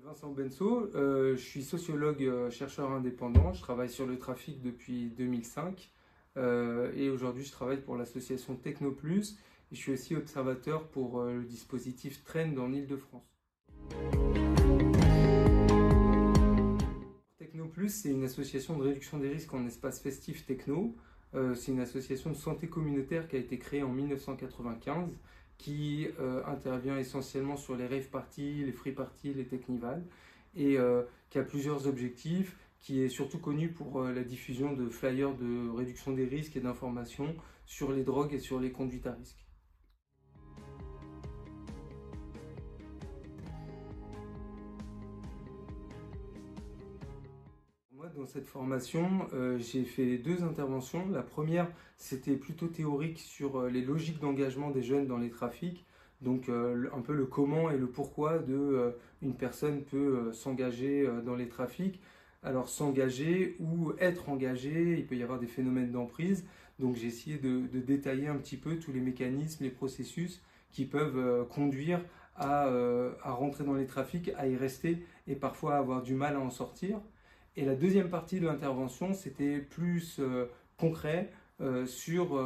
Vincent Benso, je suis sociologue chercheur indépendant, je travaille sur le trafic depuis 2005 et aujourd'hui je travaille pour l'association Technoplus et je suis aussi observateur pour le dispositif Trend en Île-de-France. Technoplus, c'est une association de réduction des risques en espace festif techno. C'est une association de santé communautaire qui a été créée en 1995 qui intervient essentiellement sur les rave parties, les free parties, les technivals et qui a plusieurs objectifs, qui est surtout connu pour la diffusion de flyers de réduction des risques et d'informations sur les drogues et sur les conduites à risque. Moi, dans cette formation, j'ai fait deux interventions. La première, c'était plutôt théorique sur les logiques d'engagement des jeunes dans les trafics, donc un peu le comment et le pourquoi de une personne peut s'engager dans les trafics. Alors s'engager ou être engagé, il peut y avoir des phénomènes d'emprise. Donc j'ai essayé de détailler un petit peu tous les mécanismes, les processus qui peuvent conduire à rentrer dans les trafics, à y rester et parfois à avoir du mal à en sortir. Et la deuxième partie de l'intervention, c'était plus concret sur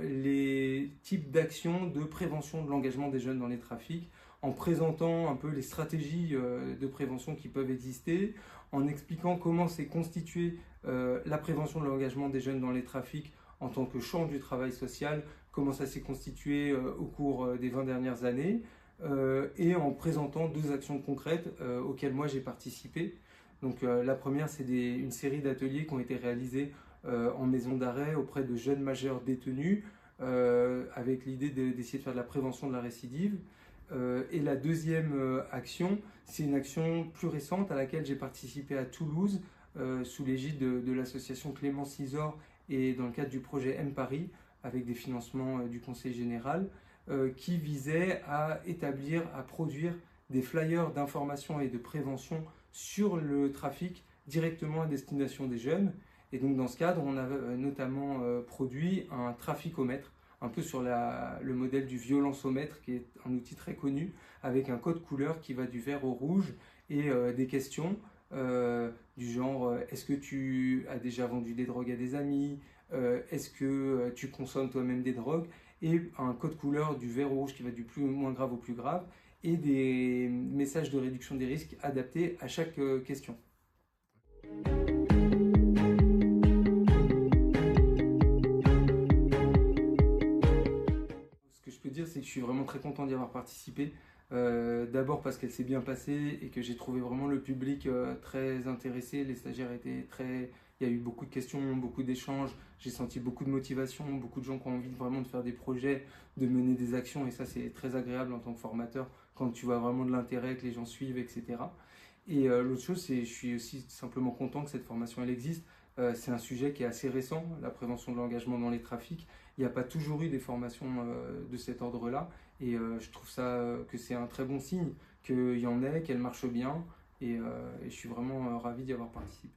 les types d'actions de prévention de l'engagement des jeunes dans les trafics, en présentant un peu les stratégies de prévention qui peuvent exister, en expliquant comment s'est constituée la prévention de l'engagement des jeunes dans les trafics en tant que champ du travail social, comment ça s'est constitué au cours des 20 dernières années, et en présentant deux actions concrètes auxquelles moi j'ai participé. Donc la première, c'est une série d'ateliers qui ont été réalisés en maison d'arrêt auprès de jeunes majeurs détenus avec l'idée d'essayer de faire de la prévention de la récidive. Et la deuxième action, c'est une action plus récente à laquelle j'ai participé à Toulouse sous l'égide de l'association Clément Cisor et dans le cadre du projet M-Paris avec des financements du Conseil général qui visait à établir, à produire des flyers d'information et de prévention sur le trafic directement à destination des jeunes. Et donc dans ce cadre, on a notamment produit un traficomètre, un peu sur le modèle du violencomètre, qui est un outil très connu, avec un code couleur qui va du vert au rouge, et des questions du genre est-ce que tu as déjà vendu des drogues à des amis, est-ce que tu consommes toi-même des drogues, et un code couleur du vert au rouge qui va du plus moins grave au plus grave, et des messages de réduction des risques adaptés à chaque question. Ce que je peux dire, c'est que je suis vraiment très content d'y avoir participé. D'abord parce qu'elle s'est bien passée et que j'ai trouvé vraiment le public très intéressé. Les stagiaires étaient très... Il y a eu beaucoup de questions, beaucoup d'échanges. J'ai senti beaucoup de motivation, beaucoup de gens qui ont envie vraiment de faire des projets, de mener des actions. Et ça, c'est très agréable en tant que formateur quand tu vois vraiment de l'intérêt, que les gens suivent, etc. Et l'autre chose, c'est que je suis aussi simplement content que cette formation elle existe. C'est un sujet qui est assez récent, la prévention de l'engagement dans les trafics. Il n'y a pas toujours eu des formations de cet ordre-là. Et je trouve ça que c'est un très bon signe qu'il y en ait, qu'elle marche bien. Et je suis vraiment ravi d'y avoir participé.